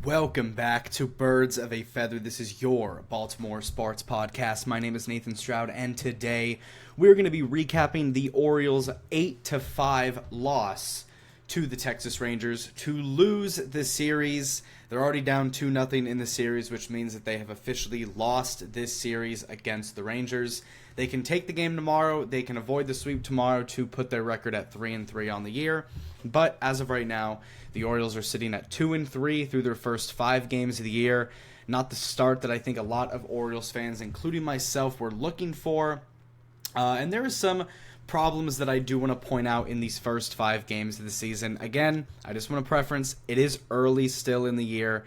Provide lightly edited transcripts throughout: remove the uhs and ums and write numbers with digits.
Welcome back to Birds of a Feather. This is your Baltimore Sports Podcast. My name is Nathan Stroud, and today we're going to be recapping the Orioles' 8-5 loss to the Texas Rangers to lose the series. They're already down 2-0 in the series, which means that they have officially lost this series against the Rangers. They can take the game tomorrow. They can avoid the sweep tomorrow to put their record at 3-3 on the year. But as of right now, the Orioles are sitting at 2-3 through their first 5 games of the year. Not the start that I think a lot of Orioles fans, including myself, were looking for. And there are some problems that I do want to point out in these first 5 games of the season. Again, I just want to preference, it is early still in the year.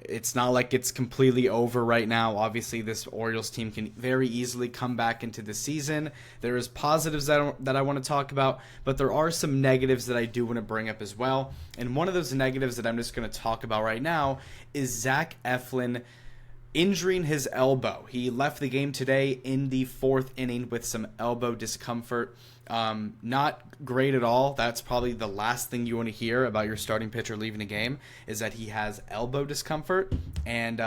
It's not like it's completely over right now. Obviously, this Orioles team can very easily come back into the season. There is positives that I want to talk about, but there are some negatives that I do want to bring up as well. And one of those negatives that I'm just going to talk about right now is Zach Eflin injuring his elbow. He left the game today in the 4th inning with some elbow discomfort. Not great at all. That's probably the last thing you want to hear about your starting pitcher leaving a game, is that he has elbow discomfort, and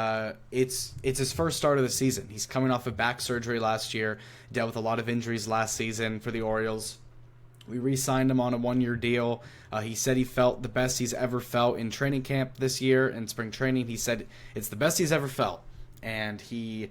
it's his first start of the season. He's coming off of back surgery last year, dealt with a lot of injuries last season for the Orioles. We re-signed him on a 1-year deal. He said he felt the best he's ever felt in training camp this year, in spring training. He said it's the best he's ever felt, and he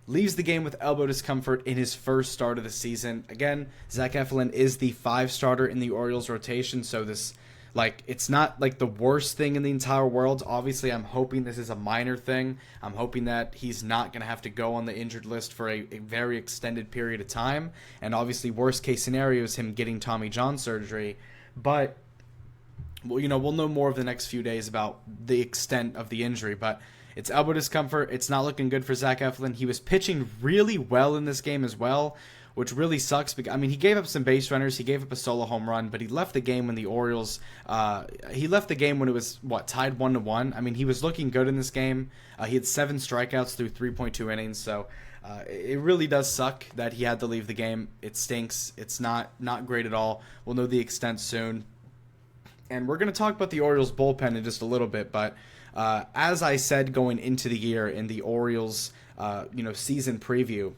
leaves the game with elbow discomfort in his first start of the season. Again, Zach Eflin is the 5 starter in the Orioles rotation, so it's not like the worst thing in the entire world. Obviously, I'm hoping this is a minor thing. I'm hoping that he's not going to have to go on the injured list for a very extended period of time. And obviously, worst case scenario is him getting Tommy John surgery. But we'll know more of the next few days about the extent of the injury. But it's elbow discomfort. It's not looking good for Zach Eflin. He was pitching really well in this game as well, which really sucks. Because, he gave up some base runners. He gave up a solo home run, but he left the game when the Orioles he left the game when it was, tied 1-1. He was looking good in this game. He had 7 strikeouts through 3.2 innings, so it really does suck that he had to leave the game. It stinks. It's not great at all. We'll know the extent soon. And we're going to talk about the Orioles bullpen in just a little bit, but as I said going into the year in the Orioles season preview,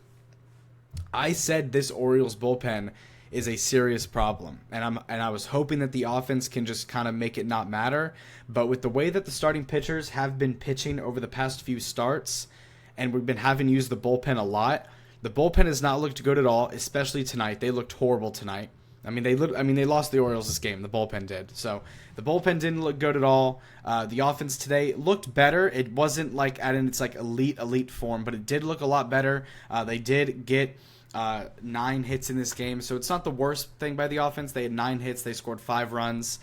I said this Orioles bullpen is a serious problem, and I was hoping that the offense can just kind of make it not matter. But with the way that the starting pitchers have been pitching over the past few starts, and we've been having to use the bullpen a lot, the bullpen has not looked good at all, especially tonight. They looked horrible tonight. They lost the Orioles this game. The bullpen did. So the bullpen didn't look good at all. The offense today looked better. It wasn't like its elite form, but it did look a lot better. They did get 9 hits in this game, so it's not the worst thing by the offense. They had 9 hits. They scored 5 runs.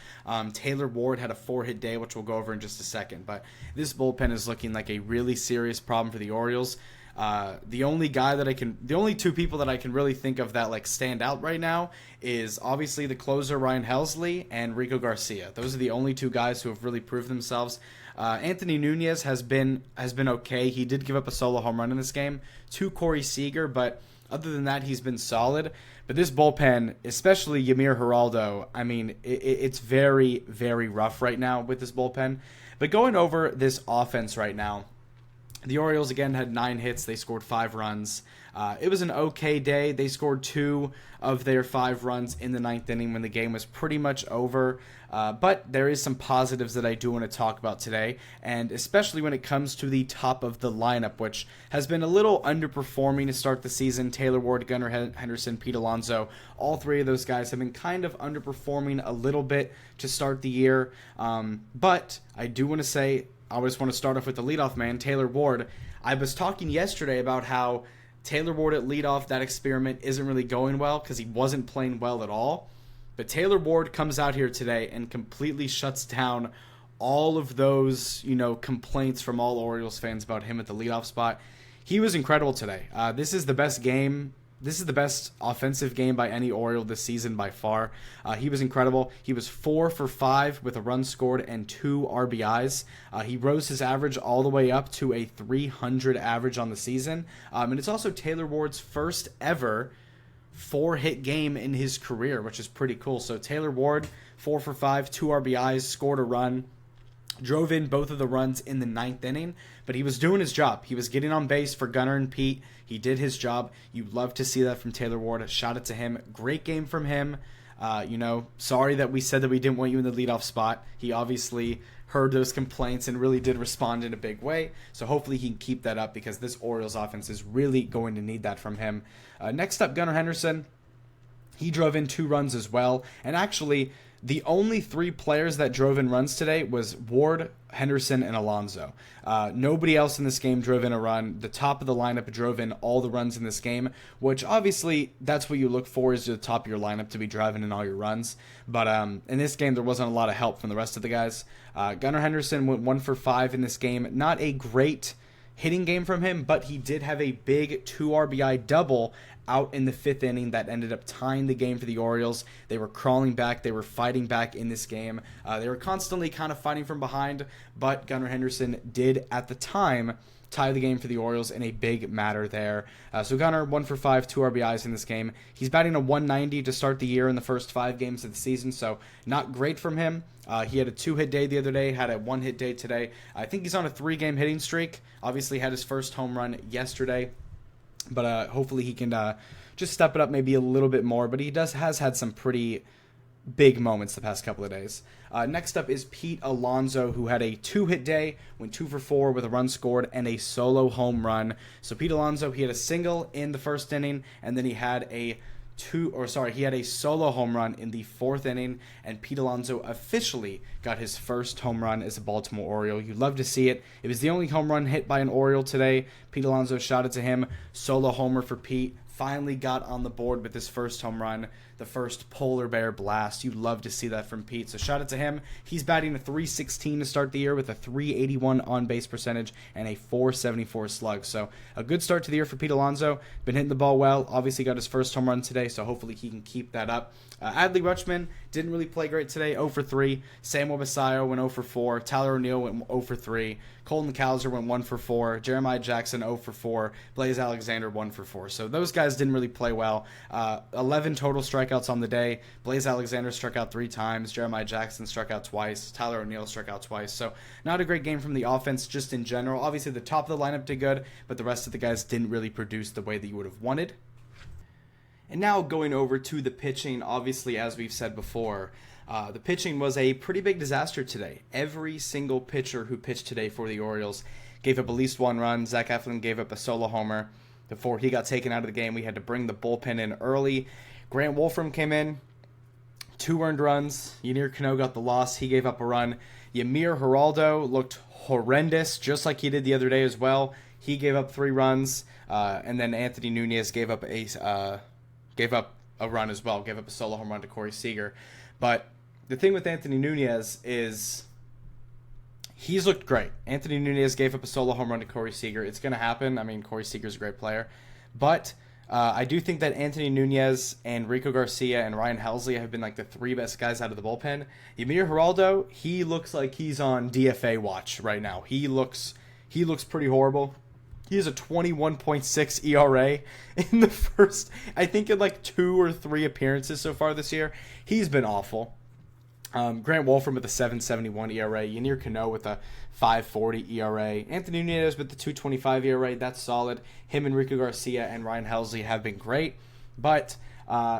Taylor Ward had a 4-hit day, which we'll go over in just a second. But this bullpen is looking like a really serious problem for the Orioles. The only 2 people that I can really think of that stand out right now is obviously the closer Ryan Helsley and Rico Garcia. Those are the only 2 guys who have really proved themselves. Anthony Nunez has been okay. He did give up a solo home run in this game to Corey Seager, but other than that, he's been solid. But this bullpen, especially Yamir Geraldo, it's very, very rough right now with this bullpen. But going over this offense right now, the Orioles, again, had 9 hits. They scored 5 runs. It was an okay day. They scored 2 of their 5 runs in the 9th inning when the game was pretty much over. But there is some positives that I do want to talk about today, and especially when it comes to the top of the lineup, which has been a little underperforming to start the season. Taylor Ward, Gunnar Henderson, Pete Alonso, all 3 of those guys have been kind of underperforming a little bit to start the year. But I do want to say, I just want to start off with the leadoff man, Taylor Ward. I was talking yesterday about how Taylor Ward at leadoff, that experiment isn't really going well because he wasn't playing well at all. But Taylor Ward comes out here today and completely shuts down all of those, complaints from all Orioles fans about him at the leadoff spot. He was incredible today. This is the best game. This is the best offensive game by any Oriole this season by far. He was incredible. He was 4 for 5 with a run scored and 2 RBIs. He rose his average all the way up to a 300 average on the season. And it's also Taylor Ward's first ever 4-hit game in his career, which is pretty cool. So Taylor Ward, 4 for 5, 2 RBIs, scored a run. Drove in both of the runs in the ninth inning, but he was doing his job. He was getting on base for Gunnar and Pete. He did his job. You love to see that from Taylor Ward. Shout out to him. Great game from him. Sorry that we said that we didn't want you in the leadoff spot. He obviously heard those complaints and really did respond in a big way. So hopefully he can keep that up because this Orioles offense is really going to need that from him. Next up, Gunnar Henderson. He drove in 2 runs as well. And actually, the only 3 players that drove in runs today was Ward, Henderson, and Alonso. Nobody else in this game drove in a run. The top of the lineup drove in all the runs in this game, which obviously that's what you look for, is the top of your lineup to be driving in all your runs. But in this game, there wasn't a lot of help from the rest of the guys. Gunnar Henderson went 1 for 5 in this game. Not a great hitting game from him, but he did have a big 2 RBI double out in the 5th inning that ended up tying the game for the Orioles. They were crawling back. They were fighting back in this game. They were constantly kind of fighting from behind, but Gunnar Henderson did, at the time, tie the game for the Orioles in a big matter there. So Gunnar, 1 for 5, 2 RBIs in this game. He's batting a 190 to start the year in the first 5 games of the season, so not great from him. He had a 2-hit day the other day, had a 1-hit day today. I think he's on a 3-game hitting streak. Obviously had his first home run yesterday. But hopefully he can just step it up maybe a little bit more. But he has had some pretty big moments the past couple of days. Next up is Pete Alonso, who had a 2-hit day, went 2 for 4 with a run scored and a solo home run. So Pete Alonso, he had a single in the first inning, and then he had a solo home run in the 4th inning, and Pete Alonso officially got his first home run as a Baltimore Oriole. You love to see it. It was the only home run hit by an Oriole today. Pete Alonso, shout out to him. Solo homer for Pete. Finally got on the board with his first home run, the first polar bear blast. You love to see that from Pete, so shout out to him. He's batting a .316 to start the year with a .381 on-base percentage and a .474 slug. So a good start to the year for Pete Alonso. Been hitting the ball well. Obviously got his first home run today, so hopefully he can keep that up. Adley Rutschman didn't really play great today, 0 for 3. Samuel Basayo went 0 for 4. Tyler O'Neill went 0 for 3. Colton Cowser went 1 for 4. Jeremiah Jackson 0 for 4. Blaze Alexander 1 for 4. So those guys didn't really play well. 11 total strikeouts on the day. Blaze Alexander struck out 3 times. Jeremiah Jackson struck out twice. Tyler O'Neill struck out twice. So not a great game from the offense just in general. Obviously the top of the lineup did good, but the rest of the guys didn't really produce the way that you would have wanted. And now going over to the pitching, obviously, as we've said before, the pitching was a pretty big disaster today. Every single pitcher who pitched today for the Orioles gave up at least 1 run. Zach Eflin gave up a solo homer. Before he got taken out of the game, we had to bring the bullpen in early. Grant Wolfram came in, 2 earned runs. Yanier Cano got the loss. He gave up a run. Yamir Geraldo looked horrendous, just like he did the other day as well. He gave up 3 runs. And then Anthony Nunez gave up a run as well, gave up a solo home run to Corey Seager. But the thing with Anthony Nunez is he's looked great. Anthony Nunez gave up a solo home run to Corey Seager. It's going to happen. I mean, Corey Seager's a great player. But I do think that Anthony Nunez and Rico Garcia and Ryan Helsley have been like the 3 best guys out of the bullpen. Yamir Geraldo, he looks like he's on DFA watch right now. He looks pretty horrible. He has a 21.6 ERA in the first, I think in like 2 or 3 appearances so far this year. He's been awful. Grant Wolfram with a 7.71 ERA. Yanier Cano with a 5.40 ERA. Anthony Nunez with the 2.25 ERA. That's solid. Him, Enrico Garcia, and Ryan Helsley have been great. But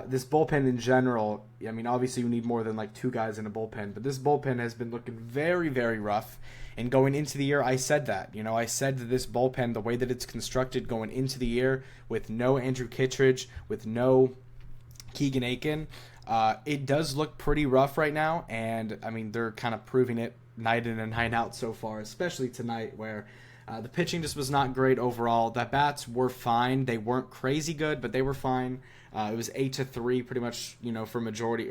this bullpen in general, I mean, obviously you need more than like 2 guys in a bullpen. But this bullpen has been looking very, very rough. And going into the year, I said that. I said that this bullpen, the way that it's constructed going into the year, with no Andrew Kittredge, with no Keegan Aiken, it does look pretty rough right now. And, I mean, they're kind of proving it night in and night out so far, especially tonight where the pitching just was not great overall. The bats were fine. They weren't crazy good, but they were fine. It was 8-3 pretty much, for majority.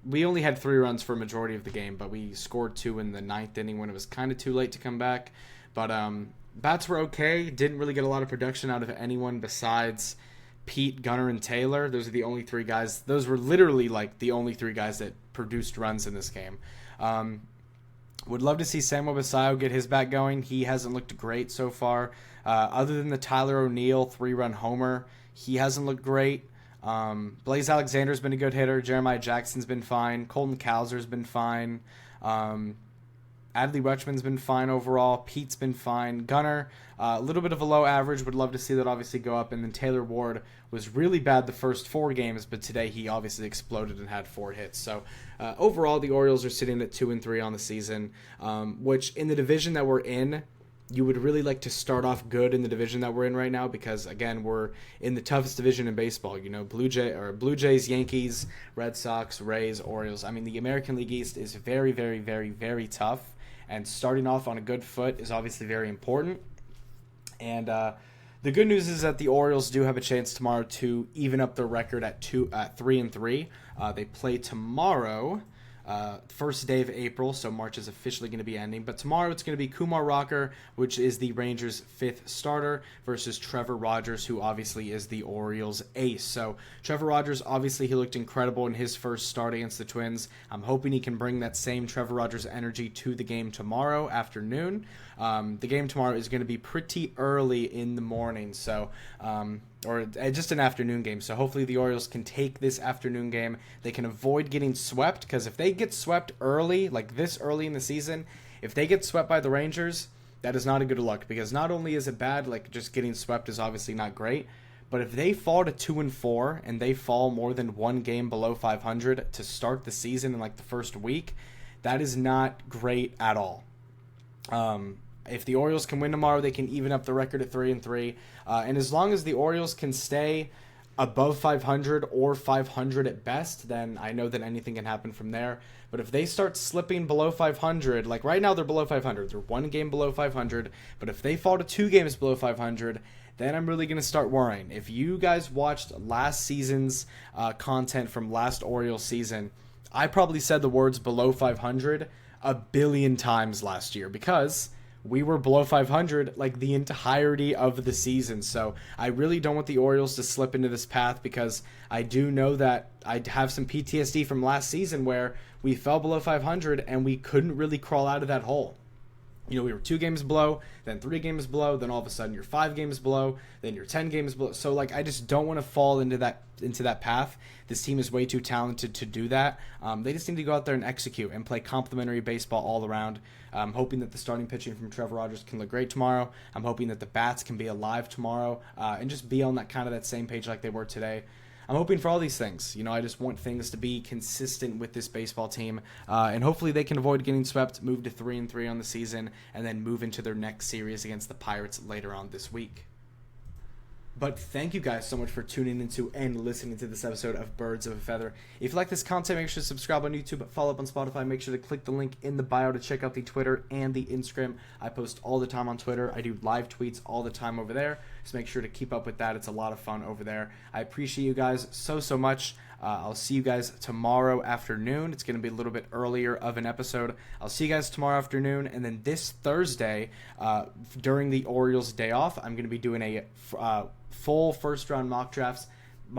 We only had 3 runs for a majority of the game, but we scored 2 in the 9th inning when it was kind of too late to come back. But bats were okay. Didn't really get a lot of production out of anyone besides Pete, Gunnar, and Taylor. Those are the only 3 guys. Those were literally like the only 3 guys that produced runs in this game. Would love to see Samuel Basayo get his bat going. He hasn't looked great so far. Other than the Tyler O'Neill 3-run homer, he hasn't looked great. Blaze Alexander's been a good hitter. Jeremiah Jackson's been fine. Colton Cowser's been fine. Adley Rutschman's been fine overall. Pete's been fine. Gunnar, a little bit of a low average. Would love to see that obviously go up. And then Taylor Ward was really bad the first 4 games, but today he obviously exploded and had 4 hits. So overall, the Orioles are sitting at 2-3 on the season, which in the division that we're in, you would really like to start off good in the division that we're in right now because, again, we're in the toughest division in baseball. You know, Blue Jays, Yankees, Red Sox, Rays, Orioles. I mean, the American League East is very, very, very, very tough. And starting off on a good foot is obviously very important. And the good news is that the Orioles do have a chance tomorrow to even up their record at 3-3. They play tomorrow, first day of April, so March is officially going to be ending. But tomorrow it's going to be Kumar Rocker, which is the Rangers' 5th starter, versus Trevor Rogers, who obviously is the Orioles' ace. So Trevor Rogers, obviously he looked incredible in his first start against the Twins. I'm hoping he can bring that same Trevor Rogers energy to the game tomorrow afternoon. The game tomorrow is going to be pretty early in the morning, so or just an afternoon game. So hopefully the Orioles can take this afternoon game. They can avoid getting swept, because if they get swept early, like this early in the season, if they get swept by the Rangers, that is not a good look, because not only is it bad, like just getting swept is obviously not great, but if they fall to 2-4 and they fall more than 1 game below 500 to start the season in like the first week, that is not great at all. If the Orioles can win tomorrow, they can even up the record at 3-3. And as long as the Orioles can stay above 500 or 500 at best, then I know that anything can happen from there. But if they start slipping below 500, like right now they're below 500. They're 1 game below 500. But if they fall to 2 games below 500, then I'm really going to start worrying. If you guys watched last season's content from last Orioles season, I probably said the words below 500 a billion times last year, because we were below 500 like the entirety of the season. So I really don't want the Orioles to slip into this path, because I do know that I have some PTSD from last season where we fell below 500 and we couldn't really crawl out of that hole. You know, we were 2 games below, then 3 games below, then all of a sudden you're 5 games below, then you're 10 games below. So like, I just don't want to fall into that path. This team is way too talented to do that. They just need to go out there and execute and play complimentary baseball all around. I'm hoping that the starting pitching from Trevor Rogers can look great tomorrow. I'm hoping that the bats can be alive tomorrow, and just be on that same page like they were today. I'm hoping for all these things. You know, I just want things to be consistent with this baseball team, and hopefully they can avoid getting swept, move to 3-3 on the season, and then move into their next series against the Pirates later on this week. But thank you guys so much for tuning into and listening to this episode of Birds of a Feather. If you like this content, make sure to subscribe on YouTube, follow up on Spotify, make sure to click the link in the bio to check out the Twitter and the Instagram. I post all the time on Twitter. I do live tweets all the time over there, so make sure to keep up with that. It's a lot of fun over there. I appreciate you guys so much. I'll see you guys tomorrow afternoon. It's going to be a little bit earlier of an episode. I'll see you guys tomorrow afternoon, and then this Thursday, during the Orioles' day off, I'm going to be doing a full first-round mock drafts.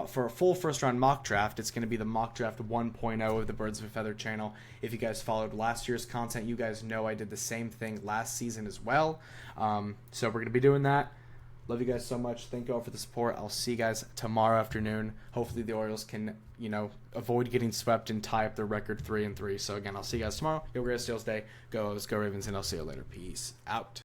For a full first-round mock draft, it's going to be the mock draft 1.0 of the Birds of a Feather channel. If you guys followed last year's content, you guys know I did the same thing last season as well. So we're going to be doing that. Love you guys so much. Thank you all for the support. I'll see you guys tomorrow afternoon. Hopefully the Orioles can, avoid getting swept and tie up their record 3-3. So again, I'll see you guys tomorrow. Go Great Steel's Day. Go Ravens, and I'll see you later. Peace out.